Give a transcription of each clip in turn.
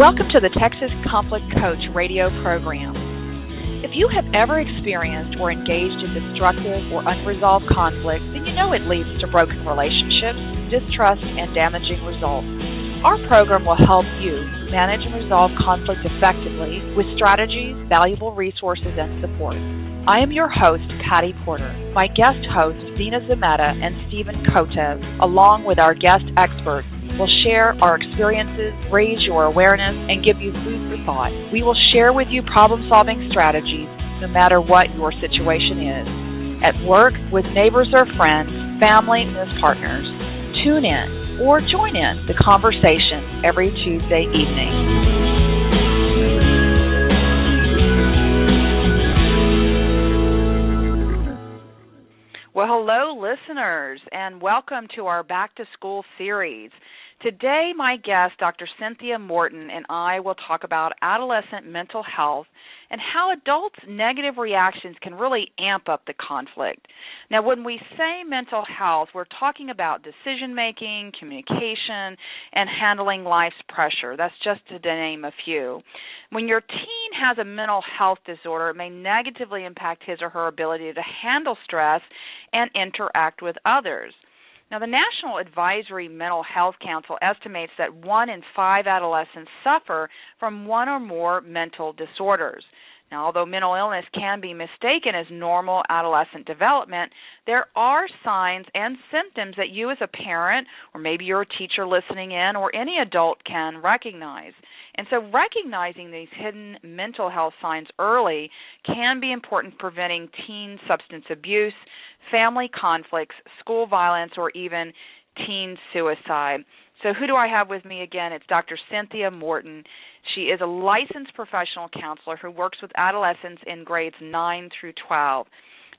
Welcome to the Texas Conflict Coach radio program. If you have ever experienced or engaged in destructive or unresolved conflict, then you know it leads to broken relationships, distrust, and damaging results. Our program will help you manage and resolve conflict effectively with strategies, valuable resources, and support. I am your host, Patty Porter. My guest hosts, Dina Zametta and Stephen Kotev, along with our guest experts, will share our experiences, raise your awareness, and give you food for thought. We will share with you problem-solving strategies no matter what your situation is. At work, with neighbors or friends, family, and as partners. Tune in or join in the conversation every Tuesday evening. Well, hello, listeners, and welcome to our Back to School series. Today, my guest, Dr. Cynthia Morton, and I will talk about adolescent mental health and how adults' negative reactions can really amp up the conflict. Now, when we say mental health, we're talking about decision-making, communication, and handling life's pressure. That's just to name a few. When your teen has a mental health disorder, it may negatively impact his or her ability to handle stress and interact with others. Now, the National Advisory Mental Health Council estimates that 1 in 5 adolescents suffer from one or more mental disorders. Now, although mental illness can be mistaken as normal adolescent development, there are signs and symptoms that you as a parent, or maybe you're a teacher listening in, or any adult can recognize. And so recognizing these hidden mental health signs early can be important in preventing teen substance abuse, family conflicts, school violence, or even teen suicide. So who do I have with me again? It's Dr. Cynthia Morton. She is a licensed professional counselor who works with adolescents in grades 9 through 12.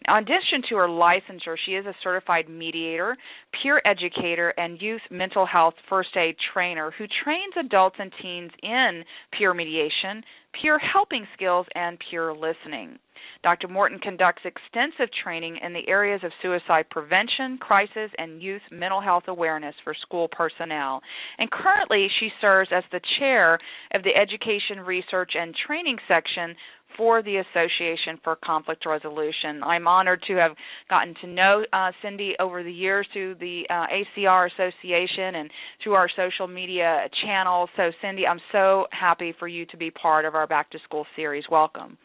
Now, in addition to her licensure, she is a certified mediator, peer educator, and youth mental health first aid trainer who trains adults and teens in peer mediation, peer helping skills, and peer listening. Dr. Morton conducts extensive training in the areas of suicide prevention, crisis, and youth mental health awareness for school personnel. And currently, she serves as the chair of the Education, Research, and Training section for the Association for Conflict Resolution. I'm honored to have gotten to know Cindy over the years through the ACR Association and through our social media channels. So, Cindy, I'm so happy for you to be part of our Back to School series. Welcome.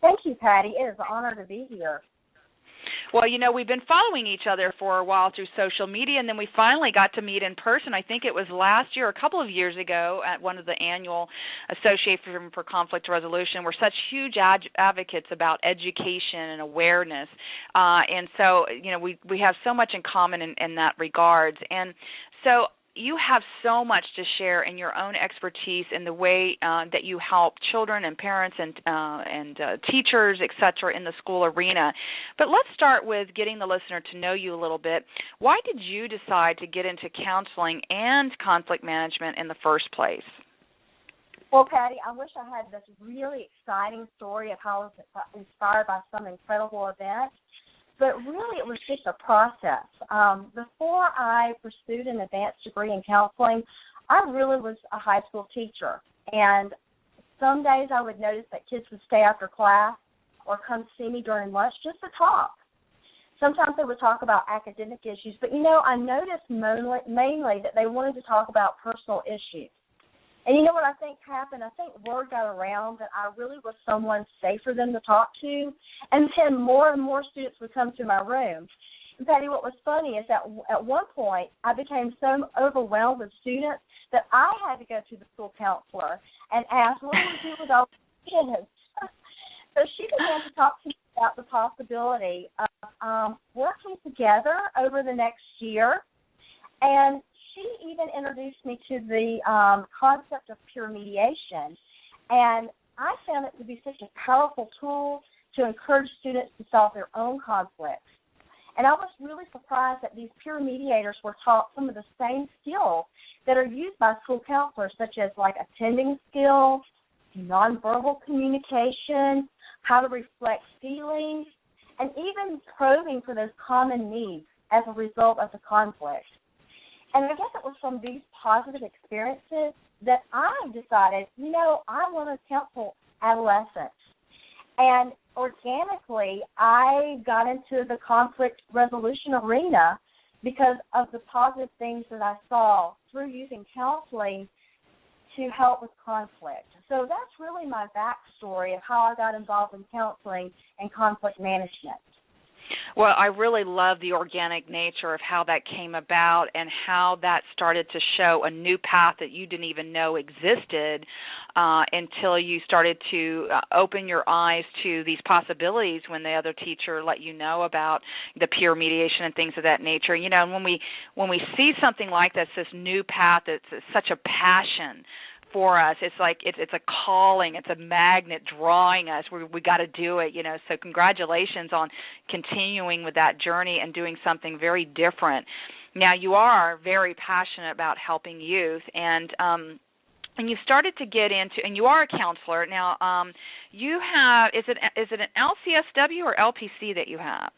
Thank you, Patty. It is an honor to be here. Well, you know, we've been following each other for a while through social media, and then we finally got to meet in person. I think it was last year, a couple of years ago, at one of the annual Association for Conflict Resolution. We're such huge advocates about education and awareness, and so, you know, we have so much in common in that regards. And so you have so much to share in your own expertise in the way that you help children and parents and teachers, et cetera, in the school arena. But let's start with getting the listener to know you a little bit. Why did you decide to get into counseling and conflict management in the first place? Well, Patty, I wish I had this really exciting story of how I was inspired by some incredible event. But really, it was just a process. Before I pursued an advanced degree in counseling, I really was a high school teacher. And some days I would notice that kids would stay after class or come see me during lunch just to talk. Sometimes they would talk about academic issues. But, you know, I noticed mainly that they wanted to talk about personal issues. And you know what I think happened? I think word got around that I really was someone safe for them to talk to, and then more and more students would come to my room. And Patty, what was funny is that at one point I became so overwhelmed with students that I had to go to the school counselor and ask, what do we do with all the kids? So she began to talk to me about the possibility of working together over the next year, and she even introduced me to the concept of peer mediation, and I found it to be such a powerful tool to encourage students to solve their own conflicts. And I was really surprised that these peer mediators were taught some of the same skills that are used by school counselors, such as like attending skills, nonverbal communication, how to reflect feelings, and even probing for those common needs as a result of the conflict. And I guess it was from these positive experiences that I decided, I want to counsel adolescents. And organically, I got into the conflict resolution arena because of the positive things that I saw through using counseling to help with conflict. So that's really my backstory of how I got involved in counseling and conflict management. Well, I really love the organic nature of how that came about and how that started to show a new path that you didn't even know existed until you started to open your eyes to these possibilities when the other teacher let you know about the peer mediation and things of that nature. And when we see something like this new path, it's such a passion for us. It's like it's a calling. It's a magnet drawing us. We got to do it, So congratulations on continuing with that journey and doing something very different. Now, you are very passionate about helping youth, and you started to get into, and you are a counselor. Now, you have, is it an LCSW or LPC that you have?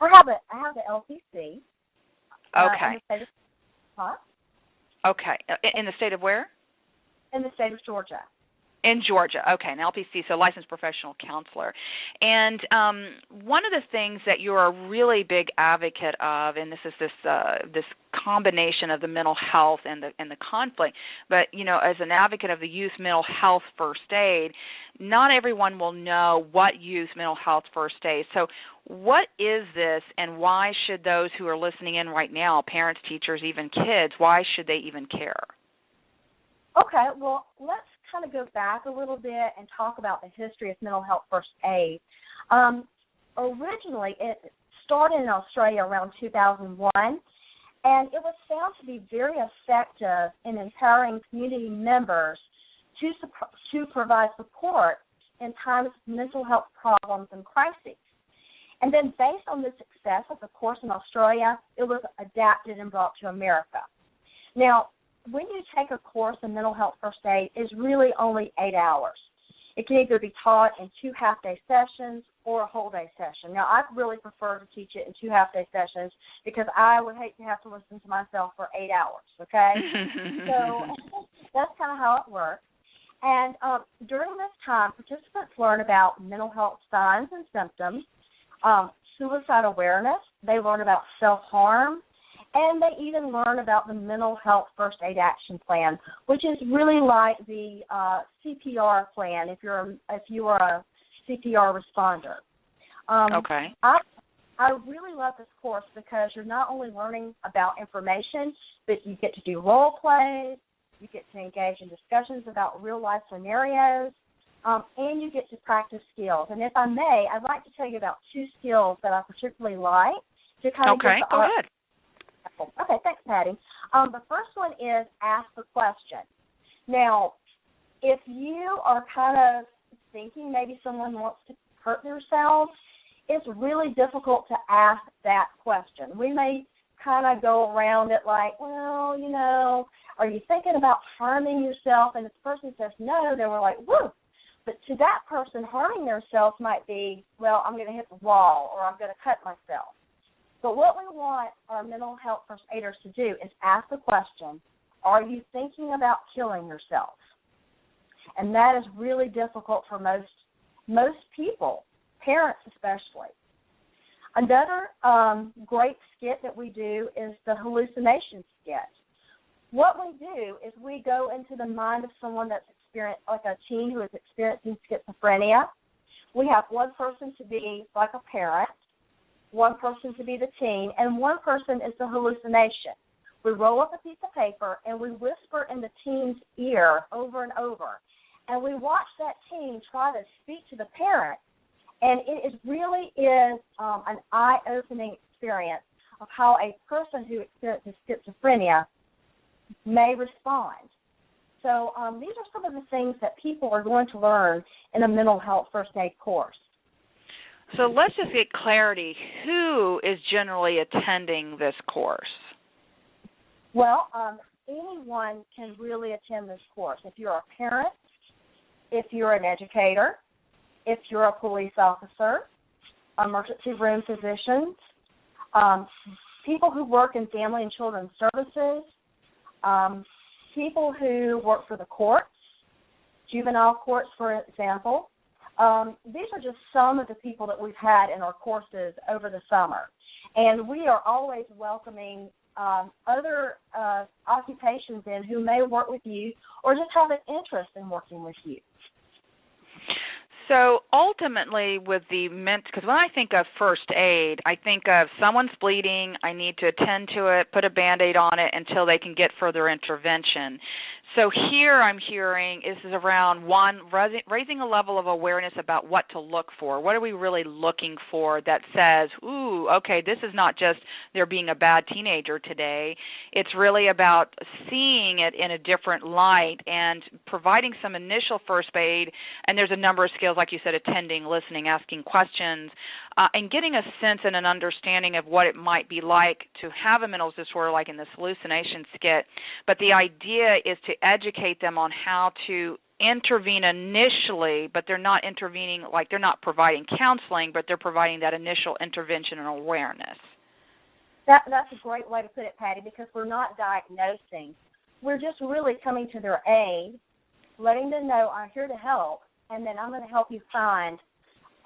I have the LPC. Okay. In the state of, Okay. In the state of where? In the state of Georgia. In Georgia, okay, an LPC, so licensed professional counselor. And one of the things that you're a really big advocate of, and this is this combination of the mental health and the conflict, but as an advocate of the youth mental health first aid, not everyone will know what youth mental health first aid. So what is this, and why should those who are listening in right now, parents, teachers, even kids, why should they even care? Okay, well, let's kind of go back a little bit and talk about the history of mental health first aid. Originally, it started in Australia around 2001, and it was found to be very effective in empowering community members to provide support in times of mental health problems and crises. And then based on the success of the course in Australia, it was adapted and brought to America. Now, when you take a course in mental health first aid, it's really only 8 hours. It can either be taught in 2 half-day sessions or a whole-day session. Now, I really prefer to teach it in 2 half-day sessions because I would hate to have to listen to myself for 8 hours, okay? So that's kind of how it works. And during this time, participants learn about mental health signs and symptoms, suicide awareness. They learn about self-harm, and they even learn about the mental health first aid action plan, which is really like the CPR plan if you are a CPR responder. Okay. I really love this course because you're not only learning about information, but you get to do role plays, you get to engage in discussions about real life scenarios, and you get to practice skills. And if I may, I'd like to tell you about 2 skills that I particularly like to kind of Okay, go ahead. Okay, thanks, Patty. The first one is ask the question. Now, if you are kind of thinking maybe someone wants to hurt themselves, it's really difficult to ask that question. We may kind of go around it like, well, are you thinking about harming yourself? And if the person says no, then we're like, woo. But to that person, harming themselves might be, well, I'm going to hit the wall or I'm going to cut myself. But what we want our mental health first aiders to do is ask the question, are you thinking about killing yourself? And that is really difficult for most people, parents especially. Another great skit that we do is the hallucination skit. What we do is we go into the mind of someone that's experienced, like a teen who is experiencing schizophrenia. We have one person to be like a parent, one person to be the teen, and one person is the hallucination. We roll up a piece of paper and we whisper in the teen's ear over and over, and we watch that teen try to speak to the parent, and it really is an eye-opening experience of how a person who experiences schizophrenia may respond. So these are some of the things that people are going to learn in a mental health first aid course. So let's just get clarity. Who is generally attending this course? Well, anyone can really attend this course. If you're a parent, if you're an educator, if you're a police officer, emergency room physicians, people who work in family and children's services, people who work for the courts, juvenile courts, for example. These are just some of the people that we've had in our courses over the summer. And we are always welcoming other occupations in who may work with you or just have an interest in working with you. So ultimately with the because when I think of first aid, I think of someone's bleeding, I need to attend to it, put a Band-Aid on it until they can get further intervention. So here I'm hearing is around, one, raising a level of awareness about what to look for. What are we really looking for that says, ooh, okay, this is not just there being a bad teenager today. It's really about seeing it in a different light and providing some initial first aid. And there's a number of skills, like you said, attending, listening, asking questions, and getting a sense and an understanding of what it might be like to have a mental disorder like in this hallucination skit. But the idea is to educate them on how to intervene initially, but they're not intervening, like they're not providing counseling, but they're providing that initial intervention and awareness. That's a great way to put it, Patty, because we're not diagnosing. We're just really coming to their aid, letting them know I'm here to help, and then I'm going to help you find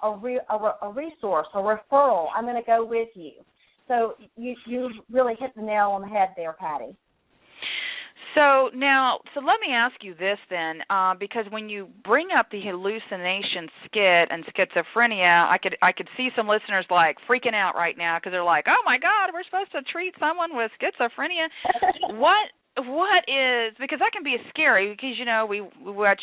a resource, a referral. I'm going to go with you. So you really hit the nail on the head there, Patty. So let me ask you this then, because when you bring up the hallucination skit and schizophrenia, I could see some listeners like freaking out right now because they're like, oh my God, we're supposed to treat someone with schizophrenia. What is, because that can be scary because, we watch,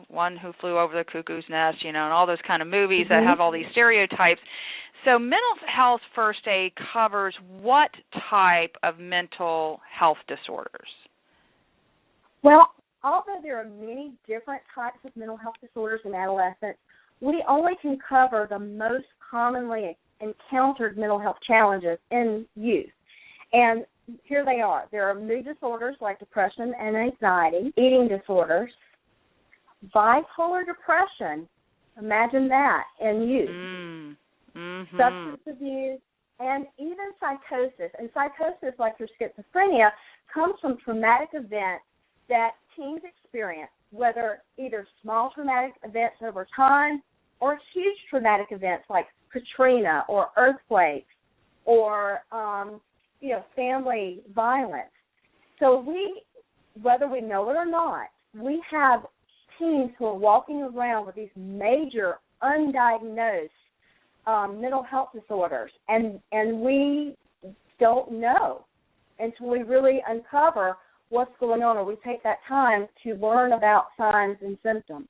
One Who Flew Over the Cuckoo's Nest, and all those kind of movies that have all these stereotypes. So mental health first aid covers what type of mental health disorders? Well, although there are many different types of mental health disorders in adolescents, we only can cover the most commonly encountered mental health challenges in youth. And here they are. There are mood disorders like depression and anxiety, eating disorders, bipolar depression, imagine that, in youth, substance abuse, and even psychosis. And psychosis, like your schizophrenia, comes from traumatic events that teens experience, whether either small traumatic events over time or huge traumatic events like Katrina or earthquakes or, family violence. So whether we know it or not, we have teens who are walking around with these major undiagnosed mental health disorders, and we don't know until we really uncover what's going on, or we take that time to learn about signs and symptoms.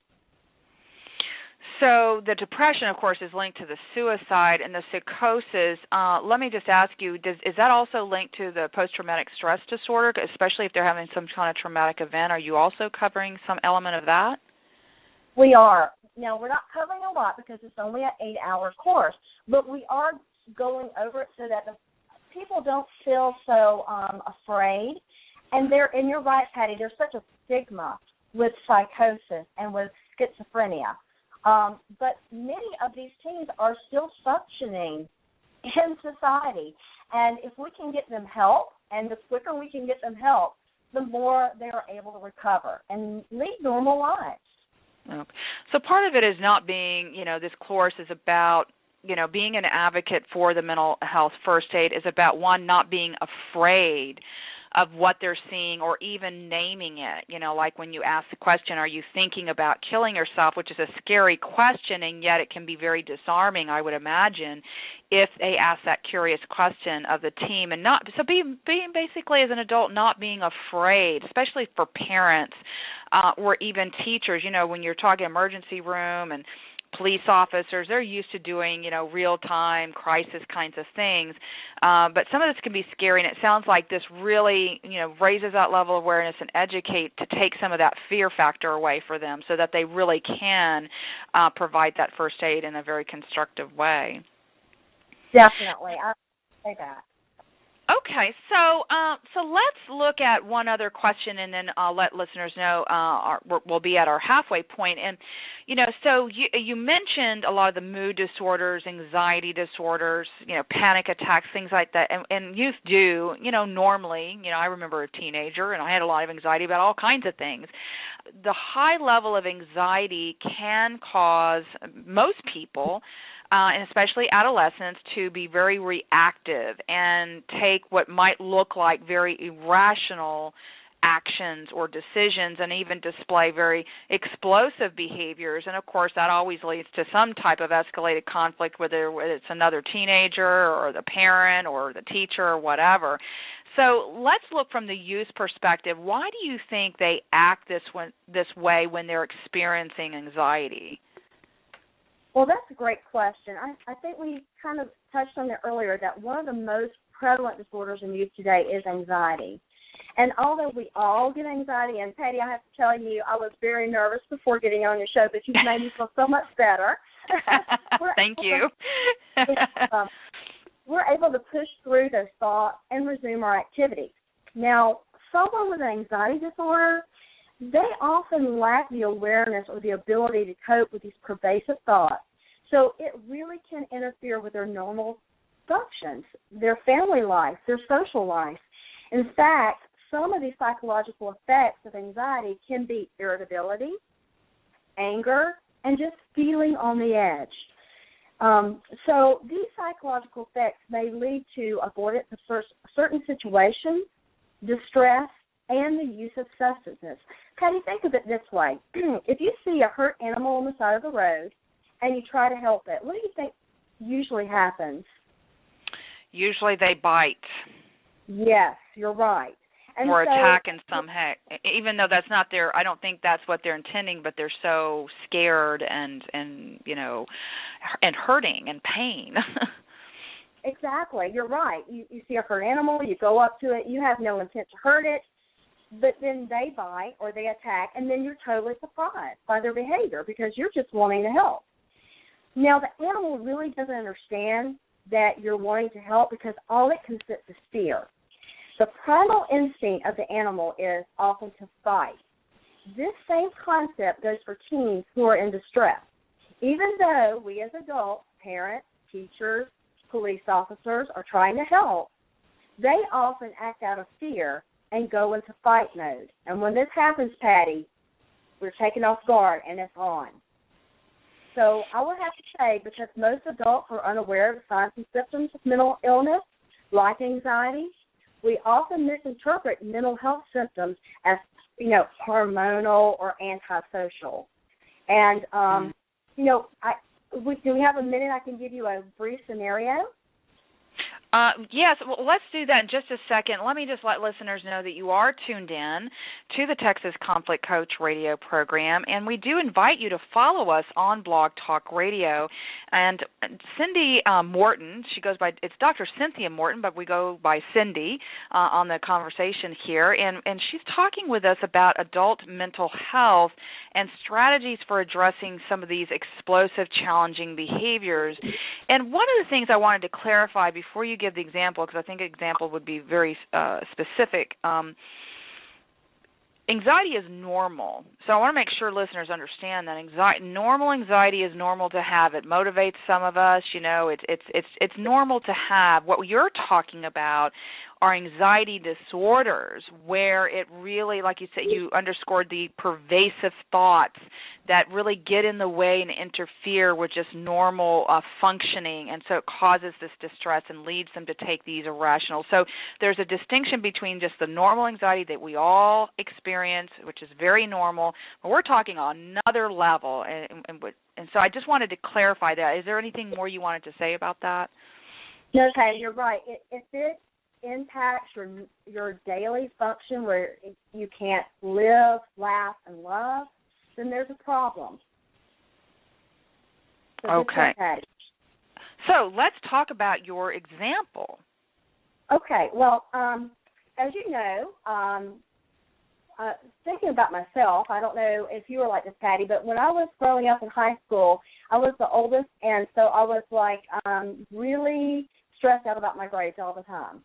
So the depression, of course, is linked to the suicide, and the psychosis, let me just ask you, is that also linked to the post-traumatic stress disorder, especially if they're having some kind of traumatic event? Are you also covering some element of that? We are. Now, we're not covering a lot because it's only an 8-hour course, but we are going over it so that the people don't feel so afraid. And you're right, Patty, there's such a stigma with psychosis and with schizophrenia. But many of these teens are still functioning in society. And if we can get them help, and the quicker we can get them help, the more they are able to recover and lead normal lives. Okay. So part of it is not being, this course is about, being an advocate for the mental health first aid is about, one, not being afraid of what they're seeing or even naming it. Like when you ask the question, are you thinking about killing yourself, which is a scary question, and yet it can be very disarming, I would imagine, if they ask that curious question of the team. And being basically as an adult, not being afraid, especially for parents or even teachers. When you're talking emergency room and police officers, they're used to doing, real-time crisis kinds of things. But some of this can be scary, and it sounds like this really, raises that level of awareness and educate to take some of that fear factor away for them so that they really can provide that first aid in a very constructive way. Definitely. I say that. Okay, so let's look at one other question, and then I'll let listeners know we'll be at our halfway point. And so you mentioned a lot of the mood disorders, anxiety disorders, panic attacks, things like that, and youth do, normally. I remember a teenager, and I had a lot of anxiety about all kinds of things. The high level of anxiety can cause most people, and especially adolescents, to be very reactive and take what might look like very irrational actions or decisions, and even display very explosive behaviors. And of course, that always leads to some type of escalated conflict, whether it's another teenager or the parent or the teacher or whatever. So let's look from the youth perspective. Why do you think they act this way when they're experiencing anxiety? Well, that's a great question. I think we kind of touched on it earlier that one of the most prevalent disorders in youth today is anxiety. And although we all get anxiety, and Patty, I have to tell you, I was very nervous before getting on your show, but you've made me feel so much better. Thank you. We're able to push through those thoughts and resume our activities. Now, someone with an anxiety disorder, they often lack the awareness or the ability to cope with these pervasive thoughts. So it really can interfere with their normal functions, their family life, their social life. In fact, some of these psychological effects of anxiety can be irritability, anger, and just feeling on the edge. So these psychological effects may lead to avoidance of certain situations, distress, and the use of substances. Patty, think of it this way. If you see a hurt animal on the side of the road and you try to help it, what do you think usually happens? Usually they bite. Yes, you're right. And or attack in some heck, even though that's not their, I don't think that's what they're intending, but they're so scared and hurting and pain. Exactly, you're right. You see a hurt animal, you go up to it, you have no intent to hurt it, but then they bite or they attack, and then you're totally surprised by their behavior because you're just wanting to help. Now, the animal really doesn't understand that you're wanting to help because all it can sense is fear. The primal instinct of the animal is often to fight. This same concept goes for teens who are in distress. Even though we as adults, parents, teachers, police officers are trying to help, they often act out of fear and go into fight mode. And when this happens, Patty, we're taken off guard and it's on. So I would have to say, because most adults are unaware of the signs and symptoms of mental illness, like anxiety, we often misinterpret mental health symptoms as, hormonal or antisocial. And, do we have a minute? I can give you a brief scenario. Yes, well, let's do that in just a second. Let me just let listeners know that you are tuned in to the Texas Conflict Coach radio program, and we do invite you to follow us on Blog Talk Radio. And Cindy Morton, she goes by, it's Dr. Cynthia Morton, but we go by Cindy on the conversation here, and she's talking with us about adult mental health and strategies for addressing some of these explosive, challenging behaviors. And one of the things I wanted to clarify before you give the example, because I think an example would be very specific, anxiety is normal. So I want to make sure listeners understand that normal anxiety is normal to have. It motivates some of us. It's normal to have. What you're talking about are anxiety disorders, where it really, like you said, you underscored the pervasive thoughts that really get in the way and interfere with just normal functioning, and so it causes this distress and leads them to take these irrational. So there's a distinction between just the normal anxiety that we all experience, which is very normal, but we're talking on another level, and so I just wanted to clarify that. Is there anything more you wanted to say about that? No, okay, you're right. If it impacts your daily function where you can't live, laugh, and love, then there's a problem. So okay. So let's talk about your example. Okay. Well, as you know, thinking about myself, I don't know if you were like this, Patty, but when I was growing up in high school, I was the oldest, and so I was really stressed out about my grades all the time.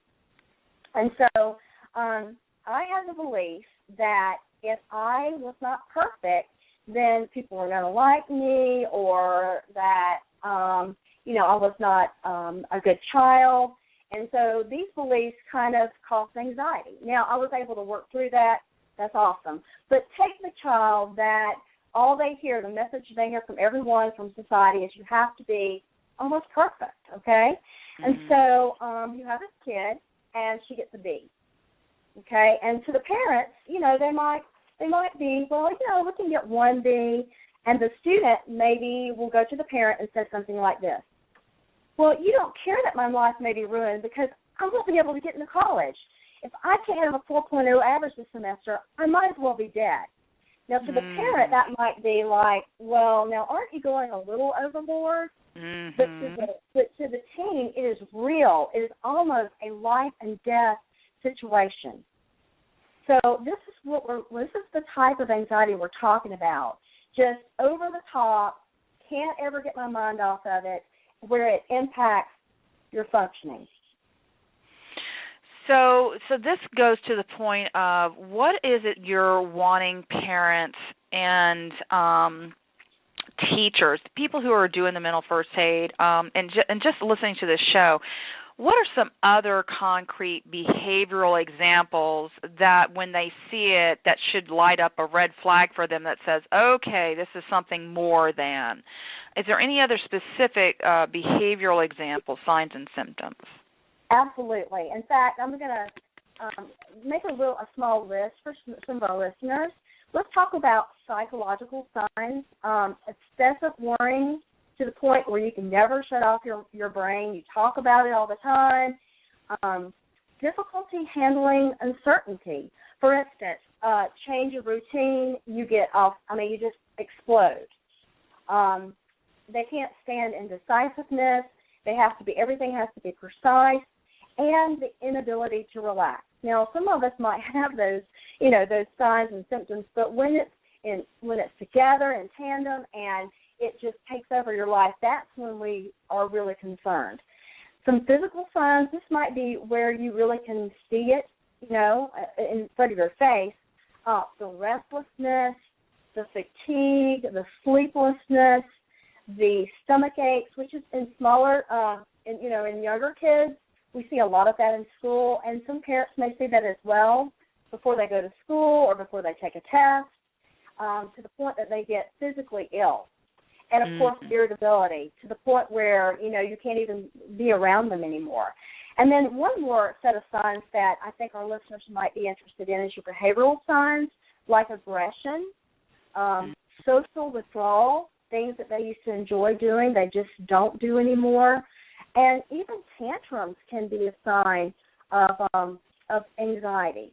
And so I had the belief that if I was not perfect, then people were going to like me, or that, I was not a good child. And so these beliefs kind of caused anxiety. Now, I was able to work through that. That's awesome. But take the child that all they hear, the message they hear from everyone, from society, is you have to be almost perfect, okay? Mm-hmm. And so you have this kid, and she gets a B, okay? And to the parents, they might be, well, we can get one B, and the student maybe will go to the parent and say something like this: well, you don't care that my life may be ruined because I won't be able to get into college. If I can't have a 4.0 average this semester, I might as well be dead. Now, to the parent, that might be like, well, now aren't you going a little overboard? Mm-hmm. But to the teen, it is real. It is almost a life and death situation. So this is the type of anxiety we're talking about. Just over the top, can't ever get my mind off of it, where it impacts your functioning. So this goes to the point of, what is it you're wanting parents and teachers, people who are doing the mental first aid, and just listening to this show, what are some other concrete behavioral examples that when they see it, that should light up a red flag for them that says, okay, this is something more than? Is there any other specific behavioral examples, signs and symptoms? Absolutely. In fact, I'm going to make a small list for some of our listeners. Let's talk about psychological signs. Excessive worrying to the point where you can never shut off your brain. You talk about it all the time. Difficulty handling uncertainty. For instance, change of routine, you get off, you just explode. They can't stand indecisiveness. Everything has to be precise, and the inability to relax. Now, some of us might have those, those signs and symptoms, but when it's together in tandem and it just takes over your life, that's when we are really concerned. Some physical signs, this might be where you really can see it, in front of your face. The restlessness, the fatigue, the sleeplessness, the stomach aches, which is in smaller, in younger kids. We see a lot of that in school, and some parents may see that as well before they go to school or before they take a test, to the point that they get physically ill. And, of course, irritability, to the point where, you can't even be around them anymore. And then one more set of signs that I think our listeners might be interested in is your behavioral signs, like aggression, social withdrawal, things that they used to enjoy doing, they just don't do anymore. And even tantrums can be a sign of anxiety.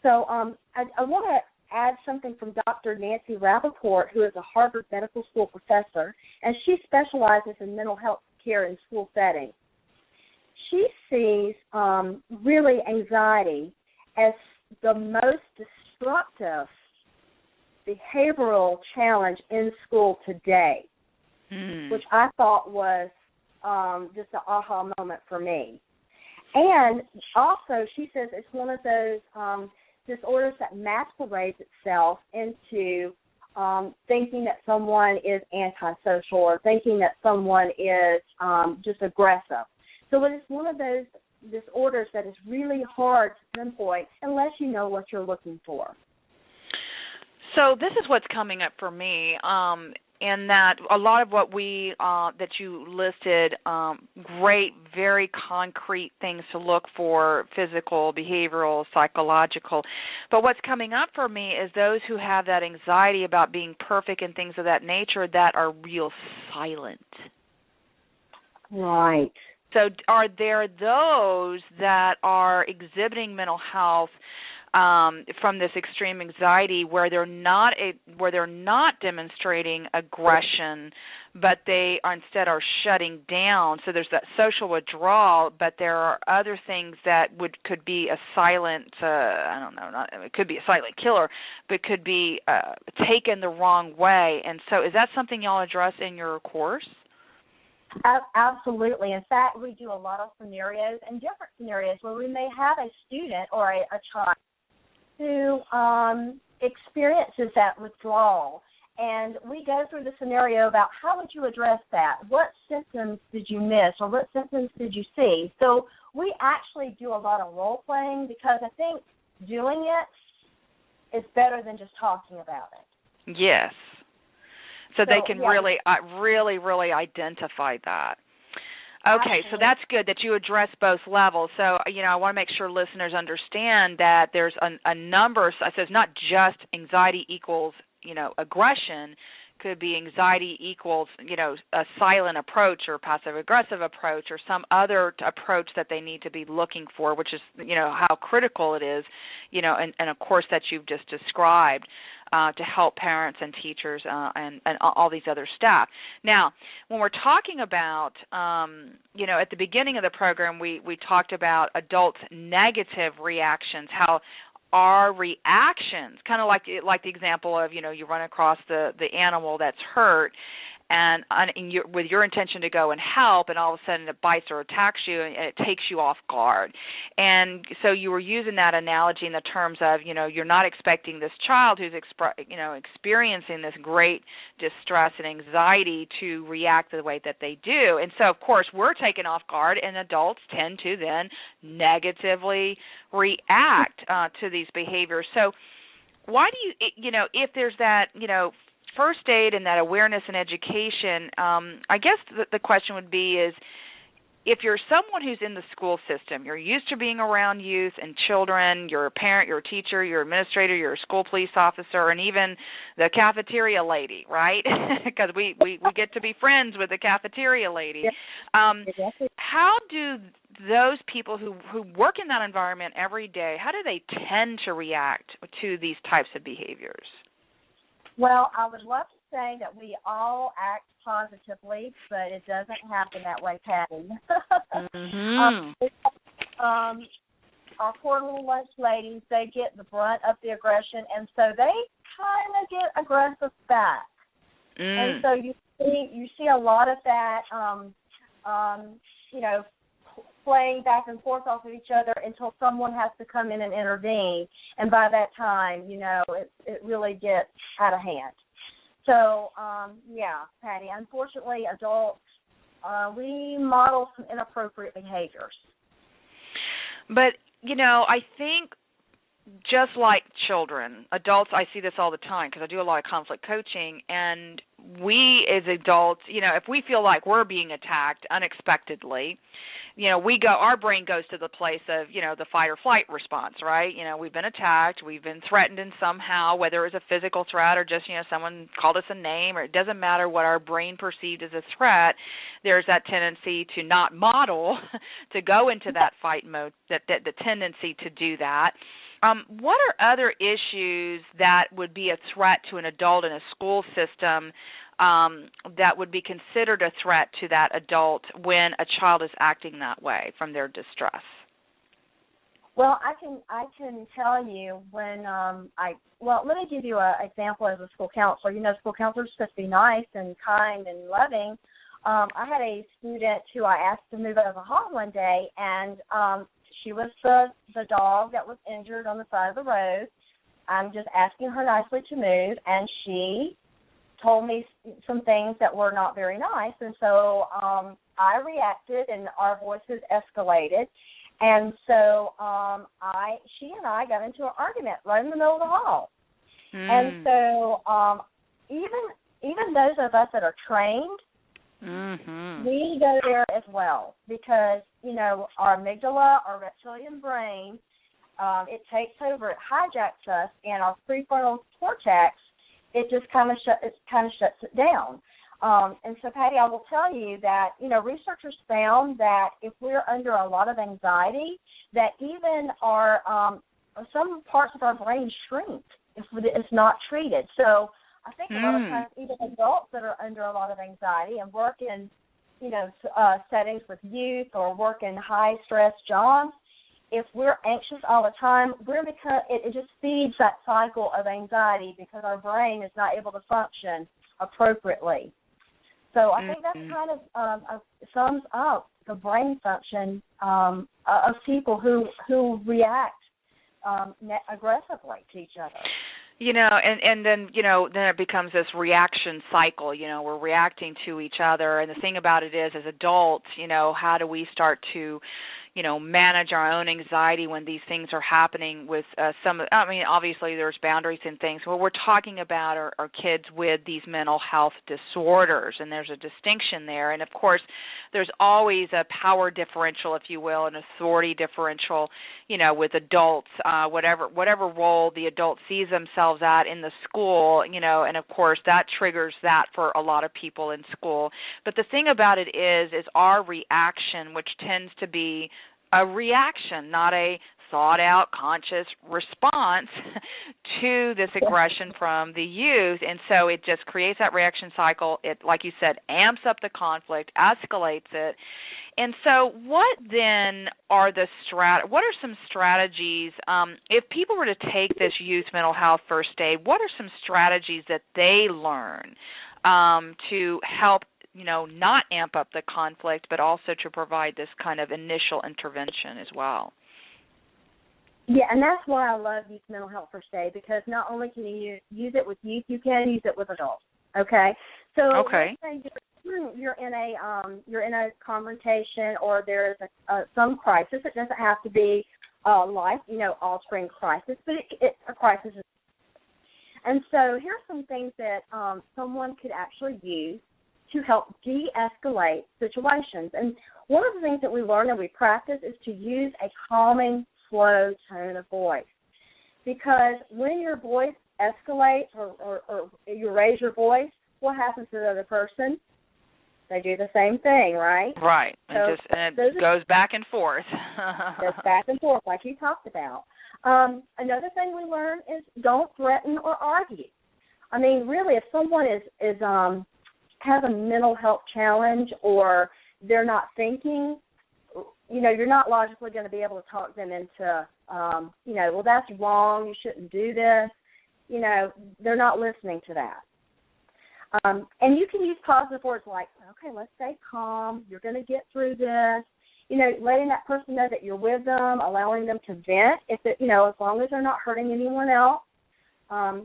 So I want to add something from Dr. Nancy Rappaport, who is a Harvard Medical School professor, and she specializes in mental health care in school settings. She sees really anxiety as the most destructive behavioral challenge in school today, which I thought was just an aha moment for me. And also, she says it's one of those disorders that masquerades itself into thinking that someone is antisocial or thinking that someone is just aggressive. So it is one of those disorders that is really hard to pinpoint unless you know what you're looking for. So this is what's coming up for me, in that a lot of what we that you listed, great, very concrete things to look for, physical, behavioral, psychological. But what's coming up for me is those who have that anxiety about being perfect and things of that nature that are real silent. Right. So are there those that are exhibiting mental health from this extreme anxiety where they're not demonstrating aggression, but they instead are shutting down? So there's that social withdrawal, but there are other things that could be a silent, it could be a silent killer, but could be taken the wrong way. And so is that something y'all address in your course? Absolutely. In fact, we do a lot of scenarios and different scenarios where we may have a student or a child who experiences that withdrawal. And we go through the scenario about how would you address that? What symptoms did you miss or what symptoms did you see? So we actually do a lot of role playing because I think doing it is better than just talking about it. Yes. So they can really identify that. Okay, Absolutely. so that's good that you address both levels. So, I want to make sure listeners understand that there's a number. So it says not just anxiety equals, aggression. Could be anxiety equals, a silent approach or passive-aggressive approach or some other approach that they need to be looking for, which is, how critical it is, and of course that you've just described to help parents and teachers and all these other staff. Now, when we're talking about, at the beginning of the program, we talked about adults' negative reactions, how our reactions, kind of like the example of, you run across the animal that's hurt, and with your intention to go and help, and all of a sudden it bites or attacks you, and it takes you off guard. And so you were using that analogy in the terms of, you're not expecting this child who's experiencing this great distress and anxiety to react the way that they do. And so, of course, we're taken off guard, and adults tend to then negatively react to these behaviors. So why do you, if there's that, first aid and that awareness and education, I guess the question would be is, if you're someone who's in the school system, you're used to being around youth and children, you're a parent, you're a teacher, you're an administrator, you're a school police officer, and even the cafeteria lady, right? Because we get to be friends with the cafeteria lady. How do those people who work in that environment every day, how do they tend to react to these types of behaviors? Well, I would love to say that we all act positively, but it doesn't happen that way, Patty. Our poor little lunch ladies, they get the brunt of the aggression, and so they kind of get aggressive back. And so you see a lot of that, playing back and forth off of each other until someone has to come in and intervene. And by that time, it really gets out of hand. So, Patty, unfortunately, adults, we model some inappropriate behaviors. But, I think just like children, adults, I see this all the time because I do a lot of conflict coaching, and we as adults, if we feel like we're being attacked unexpectedly, our brain goes to the place of, the fight or flight response, right? We've been attacked, we've been threatened in somehow, whether it was a physical threat or just, someone called us a name, or it doesn't matter what our brain perceived as a threat, there's that tendency to not model, to go into that fight mode, the tendency to do that. What are other issues that would be a threat to an adult in a school system that would be considered a threat to that adult when a child is acting that way from their distress? Well, I can tell you when let me give you an example as a school counselor. School counselors are supposed to be nice and kind and loving. I had a student who I asked to move out of the hall one day, and she was the dog that was injured on the side of the road. I'm just asking her nicely to move, and she told me some things that were not very nice, and so I reacted, and our voices escalated, and so she and I got into an argument right in the middle of the hall. And so even those of us that are trained, we go there as well because, our amygdala, our reptilian brain, it takes over, it hijacks us, and our prefrontal cortex, it just kind of shuts it down. And so, Patty, I will tell you that, researchers found that if we're under a lot of anxiety, that even some parts of our brain shrink if it's not treated. So I think a lot of times even adults that are under a lot of anxiety and work in, settings with youth or work in high-stress jobs, if we're anxious all the time, it just feeds that cycle of anxiety because our brain is not able to function appropriately. So I think that kind of sums up the brain function of people who react aggressively to each other. And then it becomes this reaction cycle. We're reacting to each other, and the thing about it is, as adults, how do we start to manage our own anxiety when these things are happening with obviously there's boundaries and things. What we're talking about are kids with these mental health disorders, and there's a distinction there. And, of course, there's always a power differential, if you will, an authority differential, with adults, whatever role the adult sees themselves at in the school, and, of course, that triggers that for a lot of people in school. But the thing about it is our reaction, which tends to be a reaction, not a thought-out, conscious response to this aggression from the youth. And so it just creates that reaction cycle. It, like you said, amps up the conflict, escalates it. And so what then are what are some strategies, if people were to take this youth mental health first aid, what are some strategies that they learn to help not amp up the conflict, but also to provide this kind of initial intervention as well? Yeah, and that's why I love youth mental health first aid, because not only can you use it with youth, you can use it with adults. Okay, so let's say you're in a confrontation, or there's some crisis. It doesn't have to be life, altering crisis, but it's a crisis. And so here are some things that someone could actually use to help de-escalate situations. And one of the things that we learn and we practice is to use a calming, slow tone of voice. Because when your voice escalates or you raise your voice, what happens to the other person? They do the same thing, right? Right. So and it goes back and forth. Goes back and forth, like you talked about. Another thing we learn is don't threaten or argue. I mean, really, if someone has a mental health challenge, or they're not thinking, you're not logically going to be able to talk them into, well, that's wrong, you shouldn't do this. They're not listening to that. And you can use positive words like, okay, let's stay calm, you're going to get through this. Letting that person know that you're with them, allowing them to vent, as long as they're not hurting anyone else. I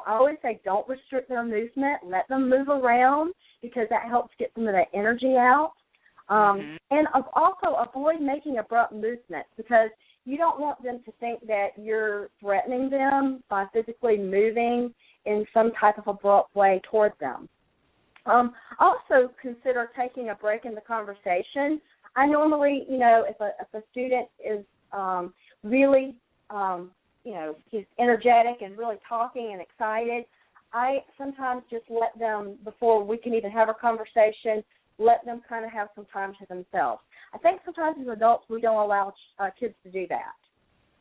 always say don't restrict their movement. Let them move around, because that helps get some of that energy out. And also avoid making abrupt movements, because you don't want them to think that you're threatening them by physically moving in some type of abrupt way toward them. Also consider taking a break in the conversation. I normally, if a student is really he's energetic and really talking and excited, I sometimes just let them, before we can even have a conversation, let them kind of have some time to themselves. I think sometimes as adults we don't allow kids to do that.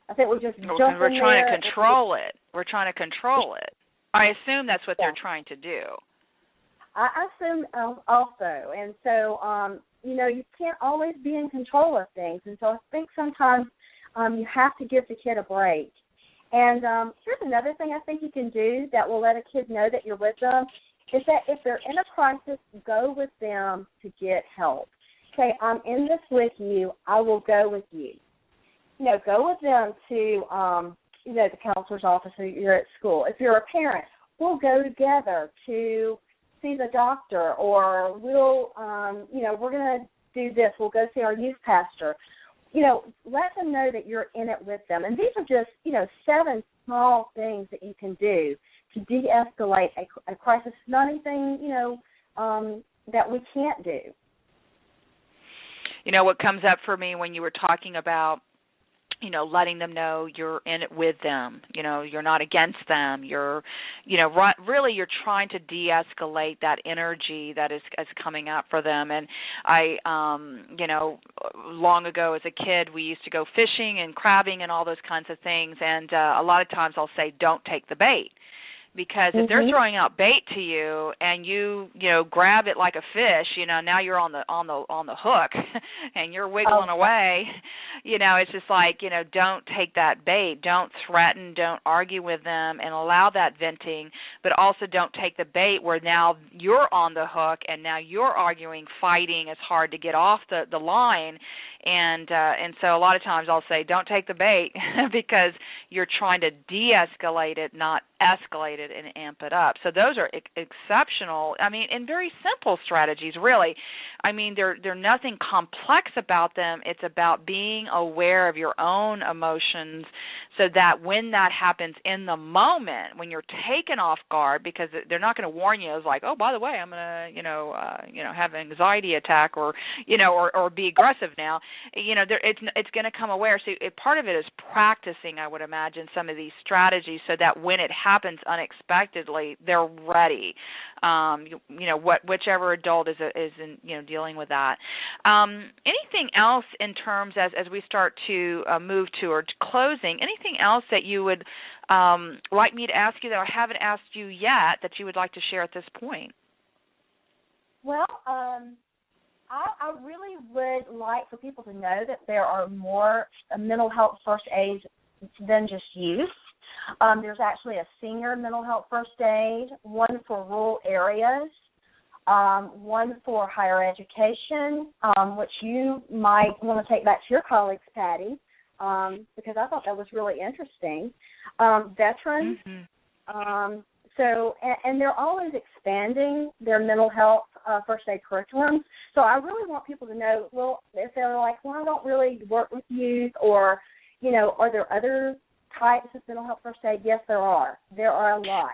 I think we just jump in there. We're trying to control it. We're trying to control it. I assume that's what they're trying to do. I assume also. And so, you can't always be in control of things. And so I think sometimes you have to give the kid a break. And here's another thing I think you can do that will let a kid know that you're with them, is that if they're in a crisis, go with them to get help. Say, I'm in this with you, I will go with you. Go with them to, the counselor's office or you're at school. If you're a parent, we'll go together to see the doctor, or we'll, we're going to do this. We'll go see our youth pastor. Let them know that you're in it with them. And these are just, 7 small things that you can do to de-escalate a crisis. Not anything, that we can't do. What comes up for me when you were talking about, letting them know you're in it with them, you're not against them, you're trying to de-escalate that energy that is coming up for them. And I, long ago as a kid, we used to go fishing and crabbing and all those kinds of things, and a lot of times I'll say, don't take the bait. Because if they're throwing out bait to you and you grab it like a fish, now you're on the hook and you're wiggling away, it's just like, don't take that bait. Don't threaten, don't argue with them and allow that venting, but also don't take the bait where now you're on the hook and now you're arguing, fighting. It's hard to get off the line. And so a lot of times I'll say, don't take the bait because you're trying to de-escalate it, not escalate it and amp it up. So those are exceptional, and very simple strategies, really. They're nothing complex about them. It's about being aware of your own emotions so that when that happens in the moment, when you're taken off guard, because they're not going to warn you, it's like, oh, by the way, I'm going to, have an anxiety attack or be aggressive now. It's going to come aware. So part of it is practicing, I would imagine, some of these strategies so that when it happens unexpectedly, they're ready. Whichever adult is dealing with that. Anything else in terms as we start to move toward closing? Anything else that you would like me to ask you that I haven't asked you yet that you would like to share at this point? Well, I really would like for people to know that there are more mental health first aids than just youth. There's actually a senior mental health first aid, one for rural areas, one for higher education, which you might want to take back to your colleagues, Patty, because I thought that was really interesting. Veterans. And they're always expanding their mental health first aid curriculums. So I really want people to know, well, if they're like, well, I don't really work with youth, or, are there other types of mental health first aid? Yes, there are. There are a lot.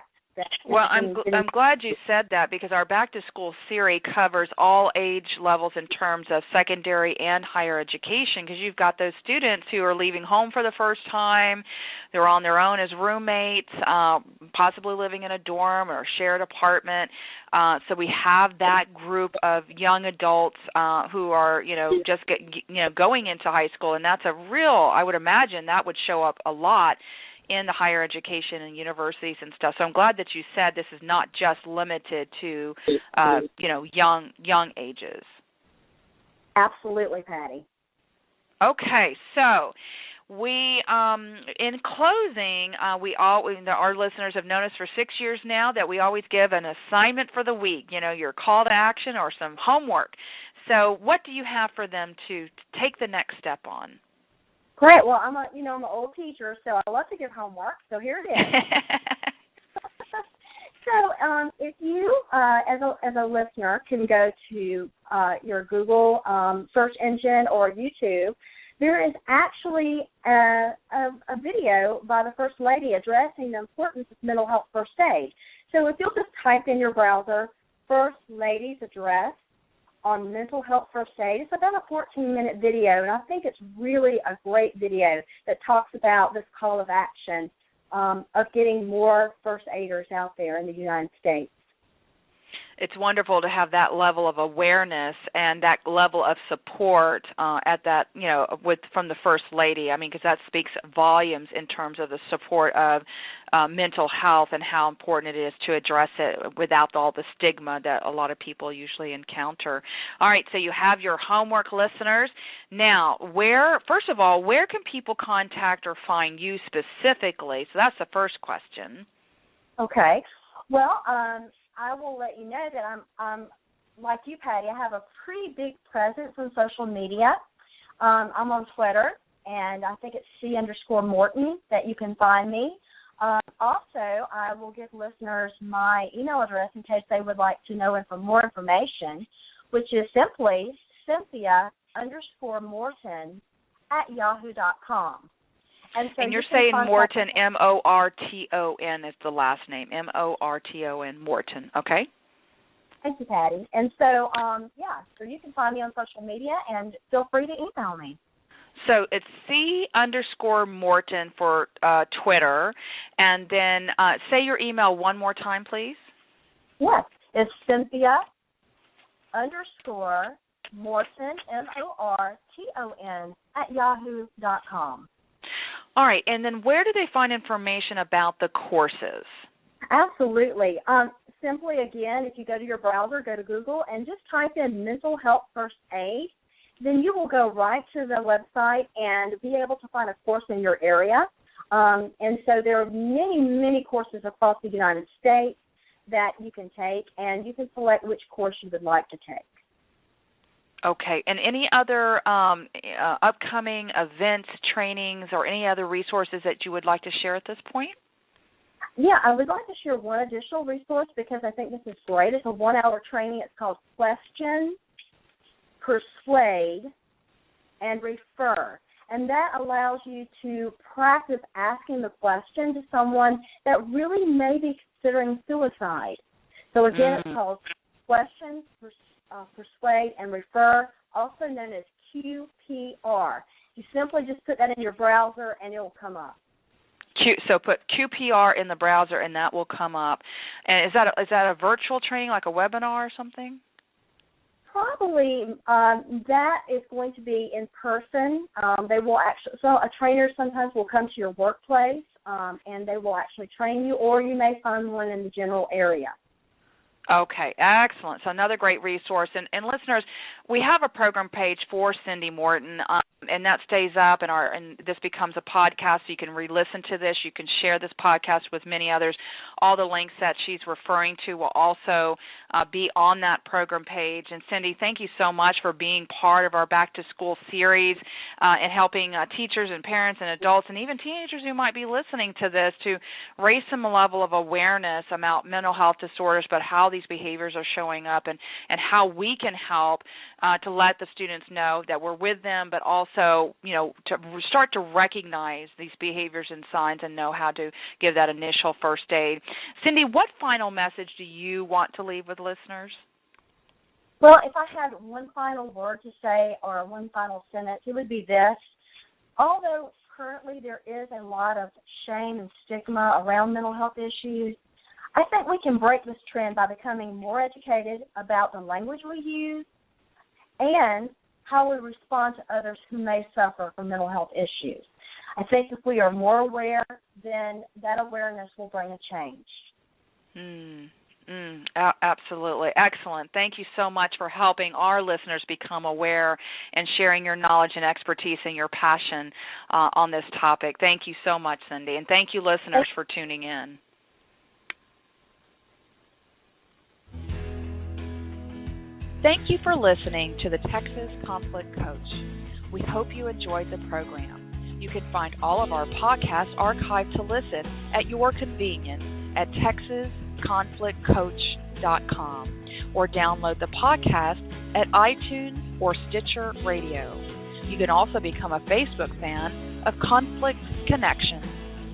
Well, I'm glad you said that, because our Back to School series covers all age levels in terms of secondary and higher education, because you've got those students who are leaving home for the first time. They're on their own as roommates, possibly living in a dorm or a shared apartment. So we have that group of young adults who are, just going into high school, and that's a real, I would imagine that would show up a lot in the higher education and universities and stuff. So I'm glad that you said this is not just limited to, young ages. Absolutely, Patty. Okay, so we, in closing, our listeners have known us for 6 years now that we always give an assignment for the week, your call to action or some homework. So what do you have for them to take the next step on? Great. Well, I'm an old teacher, so I love to give homework. So here it is. So, if you, as a listener, can go to your Google search engine or YouTube, there is actually a video by the First Lady addressing the importance of mental health first aid. So, if you'll just type in your browser, First Lady's address on mental health first aid. It's about a 14-minute video, and I think it's really a great video that talks about this call of action of getting more first aiders out there in the United States. It's wonderful to have that level of awareness and that level of support at that, from the First Lady. Because that speaks volumes in terms of the support of mental health and how important it is to address it without all the stigma that a lot of people usually encounter. All right, so you have your homework, listeners. Now, first of all, where can people contact or find you specifically? So that's the first question. Okay. Well, I will let you know that I'm like you, Patty. I have a pretty big presence on social media. I'm on Twitter, and I think it's C_Morton that you can find me. Also, I will give listeners my email address in case they would like to know more information, which is simply Cynthia_Morton @yahoo.com. And you're saying Morton, Morton is the last name, Morton, Morton, okay? Thank you, Patty. And so, so you can find me on social media, and feel free to email me. So it's C_Morton for Twitter, and then say your email one more time, please. Yes, it's Cynthia_Morton, Morton @yahoo.com. All right, and then where do they find information about the courses? Absolutely. Simply, again, if you go to your browser, go to Google, and just type in mental health first aid, then you will go right to the website and be able to find a course in your area. And so there are many, many courses across the United States that you can take, and you can select which course you would like to take. Okay. And any other upcoming events, trainings, or any other resources that you would like to share at this point? Yeah, I would like to share one additional resource because I think this is great. It's a 1-hour training. It's called Question, Persuade, and Refer. And that allows you to practice asking the question to someone that really may be considering suicide. So again, It's called Question, Persuade, and Refer, also known as QPR. You simply just put that in your browser and it will come up. So put QPR in the browser and that will come up. And is that a virtual training, like a webinar or something? Probably that is going to be in person. They will actually, so a trainer sometimes will come to your workplace and they will actually train you, or you may find one in the general area. Okay, excellent. So another great resource. And listeners, we have a program page for Cindy Morton, and that stays up, and this becomes a podcast, so you can re-listen to this. You can share this podcast with many others. All the links that she's referring to will also be on that program page. And Cindy, thank you so much for being part of our Back to School series and helping teachers and parents and adults and even teenagers who might be listening to this to raise some level of awareness about mental health disorders, but how these behaviors are showing up and how we can help to let the students know that we're with them, but also, to start to recognize these behaviors and signs and know how to give that initial first aid. Cindy, what final message do you want to leave with listeners? Well, if I had one final word to say or one final sentence, it would be this. Although currently there is a lot of shame and stigma around mental health issues, I think we can break this trend by becoming more educated about the language we use and how we respond to others who may suffer from mental health issues. I think if we are more aware, then that awareness will bring a change. Absolutely. Excellent. Thank you so much for helping our listeners become aware and sharing your knowledge and expertise and your passion on this topic. Thank you so much, Cindy, and thank you, listeners, for tuning in. Thank you for listening to the Texas Conflict Coach. We hope you enjoyed the program. You can find all of our podcasts archived to listen at your convenience at texasconflictcoach.com or download the podcast at iTunes or Stitcher Radio. You can also become a Facebook fan of Conflict Connection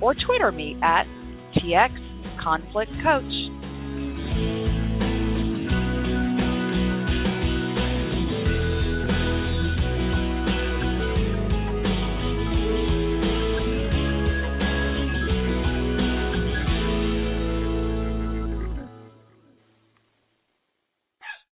or Twitter me at TX Conflict Coach.